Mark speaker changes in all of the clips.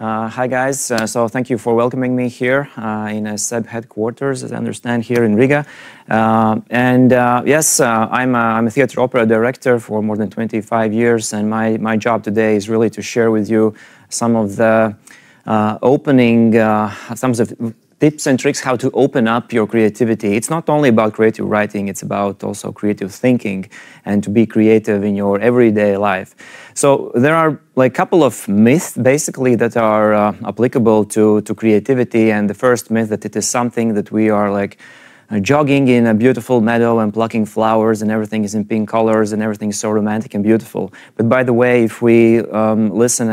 Speaker 1: Hi guys, so thank you for welcoming me here in a SEB headquarters, as I understand, here in Riga. Yes, I'm a theater opera director for more than 25 years, and my job today is really to share with you some of the some of the tips and tricks how to open up your creativity. It's not only about creative writing, it's about also creative thinking and to be creative in your everyday life. So there are like a couple of myths basically that are applicable to creativity. And the first myth, that it is something that we are like jogging in a beautiful meadow and plucking flowers and everything is in pink colors and everything is so romantic and beautiful. But by the way, if we listen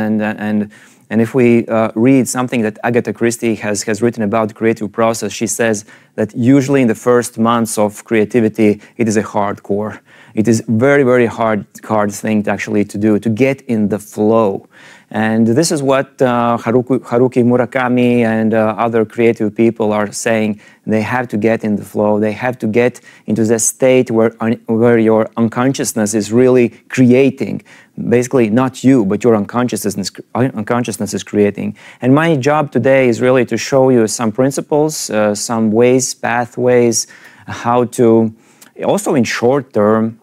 Speaker 1: and if we read something that Agatha Christie has written about the creative process, she says that usually in the first months of creativity, it is a hardcore. It is very, very hard thing to actually do, to get in the flow. And this is what Haruki Murakami and other creative people are saying. They have to get in the flow. They have to get into the state where your unconsciousness is really creating. Basically, not you, but your unconsciousness is creating. And my job today is really to show you some principles, some ways, pathways, how to, also in short term,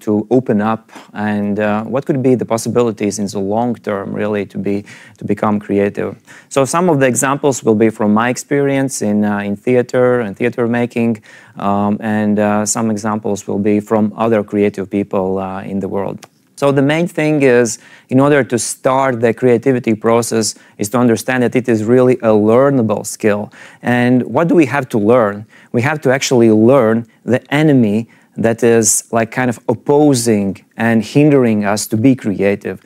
Speaker 1: to open up, and what could be the possibilities in the long term, really, to become creative. So some of the examples will be from my experience in theater and theater making, and some examples will be from other creative people in the world. So the main thing is, in order to start the creativity process, is to understand that it is really a learnable skill. And what do we have to learn? We have to actually learn the enemy that is like kind of opposing and hindering us to be creative.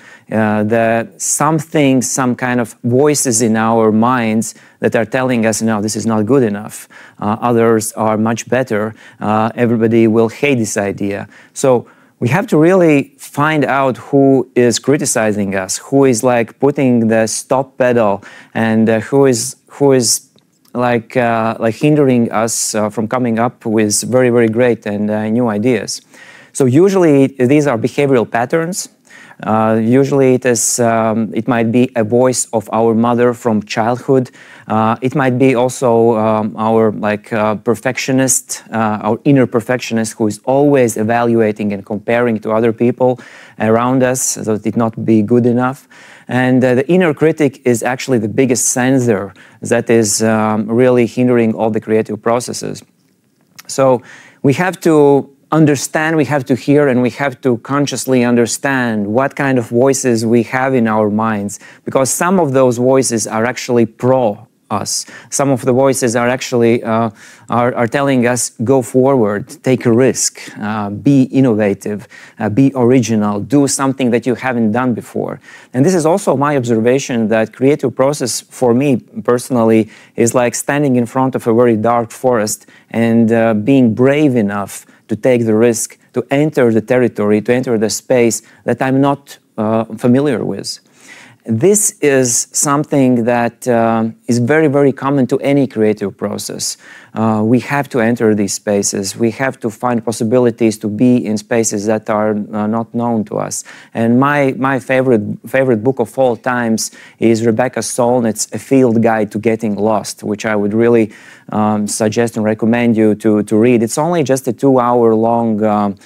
Speaker 1: Some kind of voices in our minds that are telling us, no, this is not good enough. Others are much better. Everybody will hate this idea. So we have to really find out who is criticizing us, who is like putting the stop pedal, and who is like hindering us from coming up with very, very great and new ideas. So usually these are behavioral patterns. Usually it might be a voice of our mother from childhood. It might be also our perfectionist, our inner perfectionist, who is always evaluating and comparing to other people around us, so that it not be good enough. And the inner critic is actually the biggest censor that is really hindering all the creative processes. So we have to understand, we have to hear, and we have to consciously understand what kind of voices we have in our minds, because some of those voices are actually pro us. Some of the voices are actually are telling us, go forward, take a risk, be innovative, be original, do something that you haven't done before. And this is also my observation, that creative process for me personally is like standing in front of a very dark forest and being brave enough to take the risk, to enter the territory, to enter the space that I'm not familiar with. This is something that is very, very common to any creative process. We have to enter these spaces. We have to find possibilities to be in spaces that are not known to us. And my favorite book of all times is Rebecca Solnit's A Field Guide to Getting Lost, which I would really suggest and recommend you to read. It's only just a 2-hour-long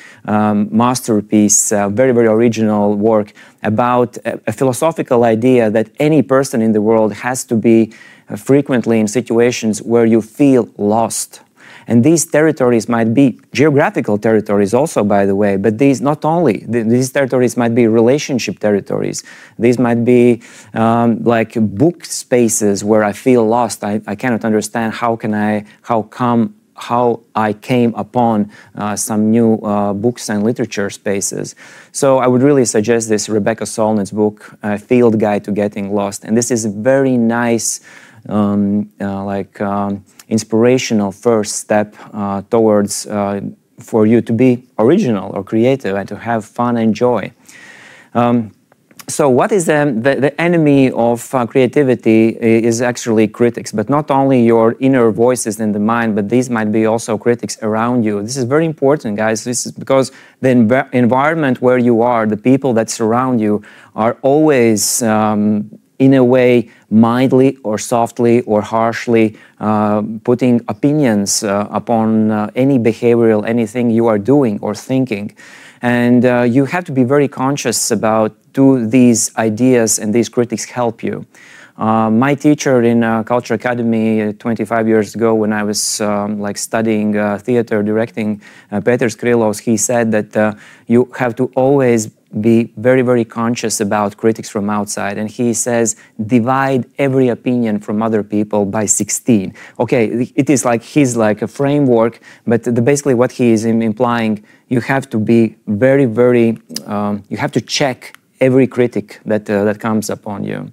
Speaker 1: masterpiece, very, very original work about a philosophical idea that any person in the world has to be frequently in situations where you feel lost. And these territories might be geographical territories also, by the way, but these territories might be relationship territories. These might be like book spaces where I feel lost. I cannot understand how I came upon some new books and literature spaces. So I would really suggest this Rebecca Solnit's book, Field Guide to Getting Lost. And this is a very nice inspirational first step towards for you to be original or creative and to have fun and joy. So what is the enemy of creativity is actually critics, but not only your inner voices in the mind, but these might be also critics around you. This is very important, guys. This is because the environment where you are, the people that surround you, are always in a way, mildly or softly or harshly putting opinions upon any behavioral, anything you are doing or thinking. And you have to be very conscious about, do these ideas and these critics help you? My teacher in Culture Academy 25 years ago, when I was studying theater, directing, Peter Skrilovs, he said that you have to always be very, very conscious about critics from outside. And he says, divide every opinion from other people by 16. Okay, it is like he's like a framework, but basically what he is implying, you have to be very, very, you have to check every critic that comes upon you.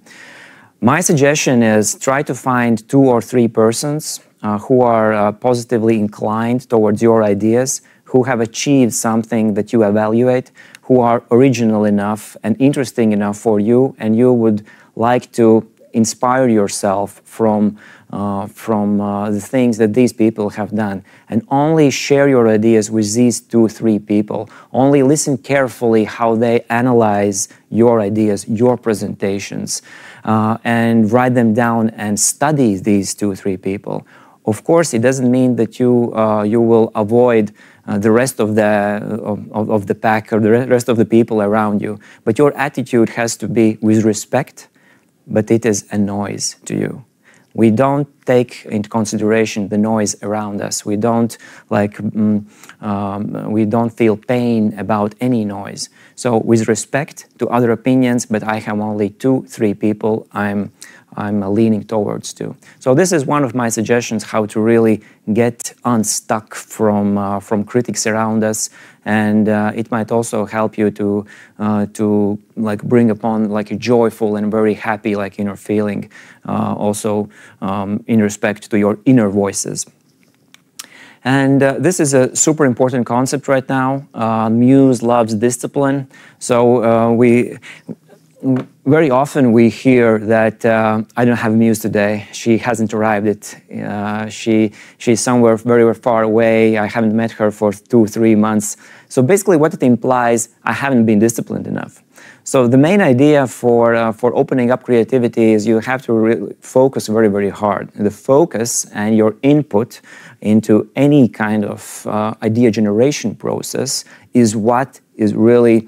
Speaker 1: My suggestion is try to find 2 or 3 persons who are positively inclined towards your ideas, who have achieved something that you evaluate, who are original enough and interesting enough for you, and you would like to inspire yourself from the things that these people have done. And only share your ideas with these 2 or 3 people. Only listen carefully how they analyze your ideas, your presentations, and write them down and study these 2 or 3 people. Of course, it doesn't mean that you will avoid the rest of the pack or the rest of the people around you. But your attitude has to be with respect, but it is a noise to you. We don't take into consideration the noise around us. We don't we don't feel pain about any noise. So with respect to other opinions, but I have only 2, 3 people I'm leaning towards to. So this is one of my suggestions, how to really get unstuck from critics around us, and it might also help you to bring upon a joyful and very happy inner feeling, also in respect to your inner voices. And this is a super important concept right now. Muse loves discipline. So very often we hear that I don't have a muse today. She hasn't arrived yet. She's somewhere very far away. I haven't met her for 2 or 3 months. So basically what it implies, I haven't been disciplined enough. So the main idea for opening up creativity is you have to really focus very, very hard. The focus and your input into any kind of idea generation process is what is really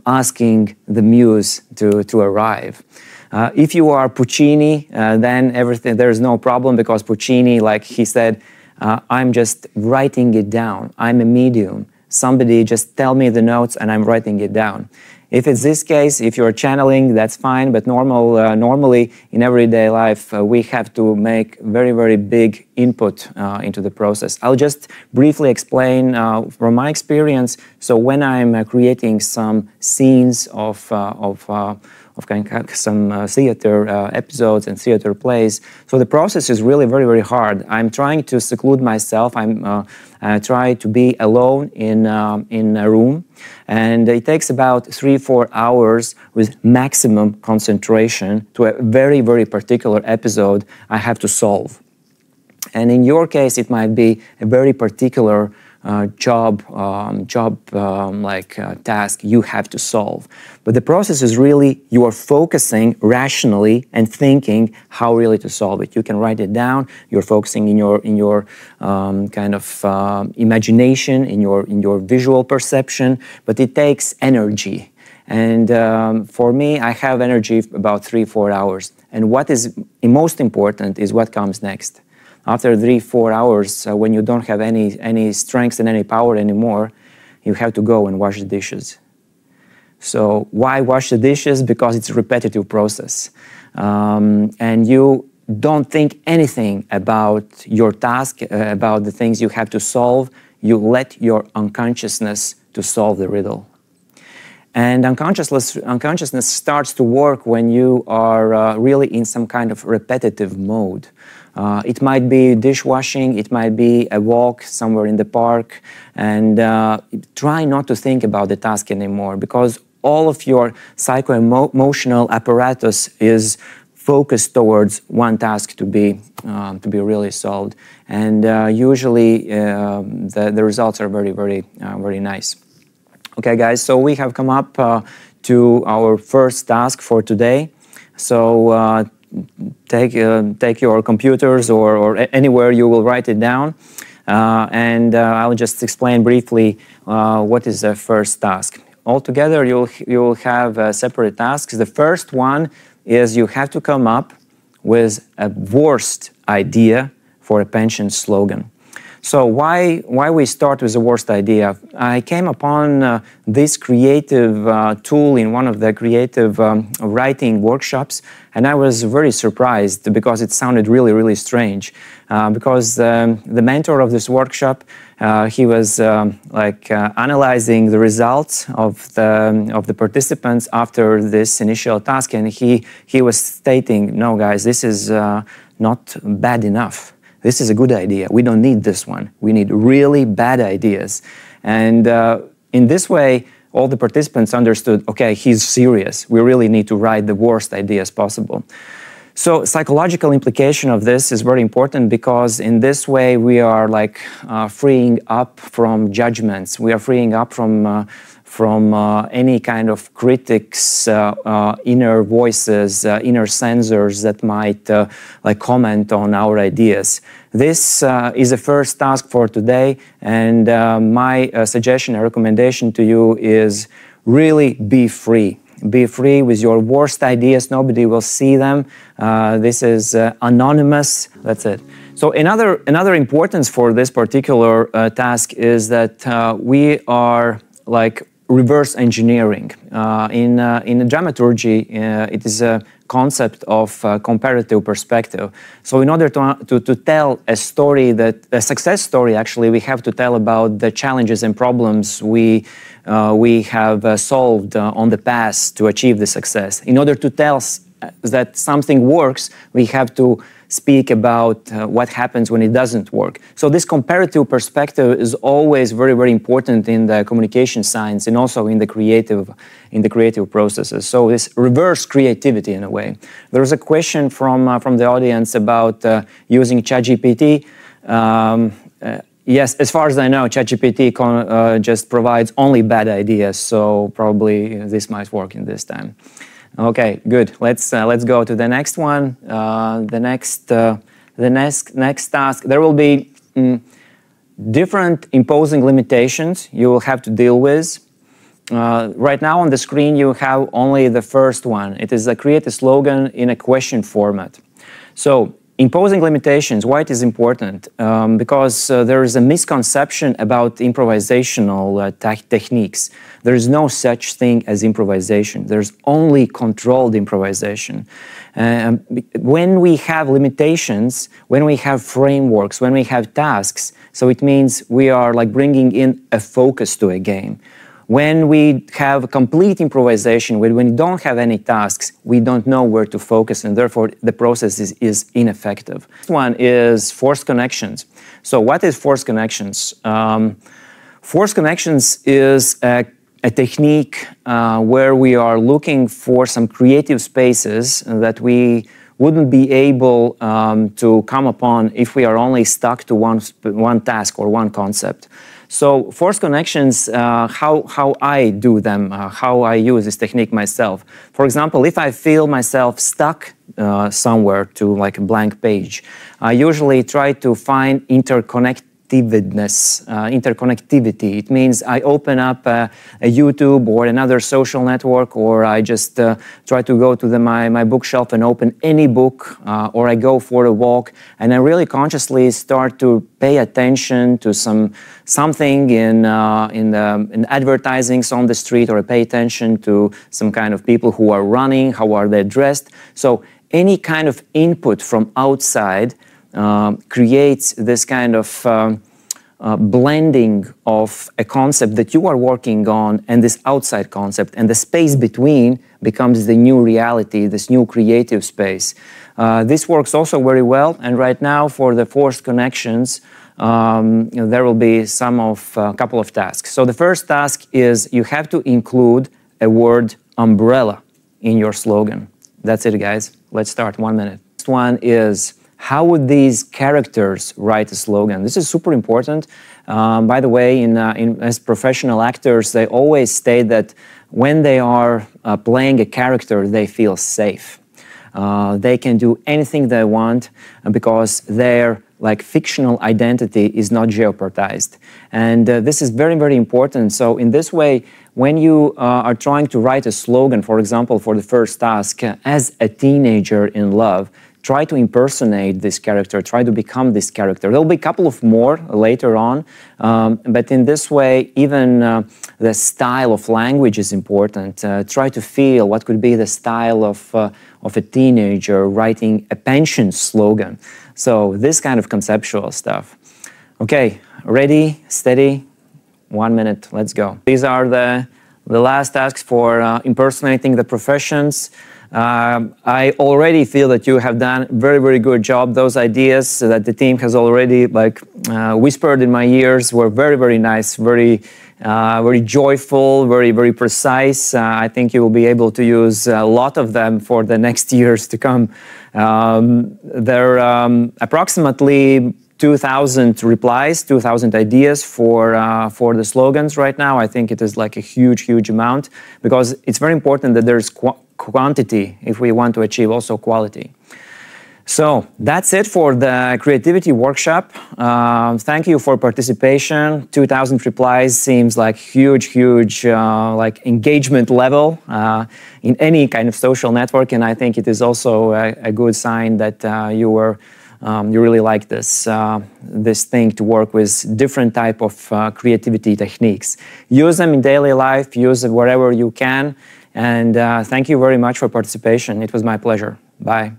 Speaker 1: asking the muse to arrive. If you are Puccini, then there's no problem, because Puccini, like he said, I'm just writing it down. I'm a medium. Somebody just tell me the notes and I'm writing it down. If it's this case, if you're channeling, that's fine, but normally in everyday life, we have to make very, very big input into the process. I'll just briefly explain from my experience. So when I'm creating some scenes of some theater episodes and theater plays, so the process is really very, very hard. I'm trying to seclude myself. I try to be alone in a room, and it takes about 3-4 hours with maximum concentration to a very, very particular episode I have to solve. And in your case, it might be a very particular task you have to solve. But the process is really you are focusing rationally and thinking how really to solve it. You can write it down. You're focusing in your imagination, in your visual perception. But it takes energy. And for me, I have energy about 3-4 hours. And what is most important is what comes next. After 3-4 hours, when you don't have any strength and any power anymore, you have to go and wash the dishes. So why wash the dishes? Because it's a repetitive process. And you don't think anything about your task, about the things you have to solve. You let your unconsciousness to solve the riddle. And unconsciousness starts to work when you are really in some kind of repetitive mode. It might be dishwashing, it might be a walk somewhere in the park, and try not to think about the task anymore, because all of your psycho-emotional apparatus is focused towards one task to be really solved. And usually the results are very, very, very nice. Okay, guys, so we have come up to our first task for today. So take your computers or anywhere you will write it down. And I'll just explain briefly what is the first task. Altogether, you'll have separate tasks. The first one is you have to come up with a worst idea for a pension slogan. So why we start with the worst idea? I came upon this creative tool in one of the creative writing workshops, and I was very surprised because it sounded really, really strange. Because the mentor of this workshop, he was analyzing the results of the participants after this initial task, and he was stating, "No, guys, this is not bad enough. This is a good idea. We don't need this one. We need really bad ideas." And in this way, all the participants understood, okay, he's serious. We really need to write the worst ideas possible. So psychological implication of this is very important because in this way we are freeing up from judgments. We are freeing up from any kind of critics, inner voices, inner censors that might comment on our ideas. This is the first task for today, and my suggestion and recommendation to you is really be free. Be free with your worst ideas. Nobody will see them. This is anonymous. That's it. So another importance for this particular task is that we are reverse engineering. In dramaturgy, it is a concept of comparative perspective. So in order to tell a story, a success story, actually, we have to tell about the challenges and problems we have solved on the past to achieve the success. In order to tell that something works, we have to speak about what happens when it doesn't work. So this comparative perspective is always very, very important in the communication science and also in the creative processes. So this reverse creativity in a way. There's a question from the audience about using ChatGPT. Yes, as far as I know, ChatGPT just provides only bad ideas, so probably this might work in this time. Okay, good. Let's go to the next one. The next task. There will be different imposing limitations you will have to deal with. Right now on the screen you have only the first one. It is create a slogan in a question format. So imposing limitations, why it is important? Because there is a misconception about improvisational techniques. There is no such thing as improvisation. There's only controlled improvisation. When we have limitations, when we have frameworks, when we have tasks, so it means we are bringing in a focus to a game. When we have complete improvisation, when we don't have any tasks, we don't know where to focus, and therefore the process is ineffective. Next one is forced connections. So what is forced connections? Forced connections is a technique where we are looking for some creative spaces that we wouldn't be able to come upon if we are only stuck to one task or one concept. So forced connections, how I do them, how I use this technique myself. For example, if I feel myself stuck somewhere to a blank page, I usually try to find interconnectivity. It means I open up a YouTube or another social network, or I just try to go to my bookshelf and open any book, or I go for a walk, and I really consciously start to pay attention to something in advertisings on the street, or I pay attention to some kind of people who are running, how are they dressed. So any kind of input from outside creates this kind of blending of a concept that you are working on and this outside concept, and the space between becomes the new reality, this new creative space. This works also very well, and right now for the forced connections, there will be a couple of tasks. So the first task is you have to include a word umbrella in your slogan. That's it, guys. Let's start. 1 minute. Next one is, how would these characters write a slogan? This is super important. By the way, as professional actors, they always state that when they are playing a character, they feel safe. They can do anything they want because their fictional identity is not jeopardized. And this is very, very important. So in this way, when you are trying to write a slogan, for example, for the first task, as a teenager in love, try to impersonate this character, try to become this character. There'll be a couple of more later on, but in this way, even the style of language is important. Try to feel what could be the style of a teenager writing a pension slogan. So this kind of conceptual stuff. Okay, ready, steady, 1 minute, let's go. These are the last tasks for impersonating the professions. I already feel that you have done a very, very good job. Those ideas that the team has already whispered in my ears were very, very nice, very joyful, very, very precise. I think you will be able to use a lot of them for the next years to come. There are approximately 2,000 replies, 2,000 ideas for the slogans right now. I think it is like a huge, huge amount because it's very important that there's quantity if we want to achieve also quality. So that's it for the creativity workshop. Thank you for participation. 2,000 replies seems like huge engagement level in any kind of social network, and I think it is also a good sign that you really like this thing to work with different type of creativity techniques. Use them in daily life. Use it wherever you can. And thank you very much for participation. It was my pleasure. Bye.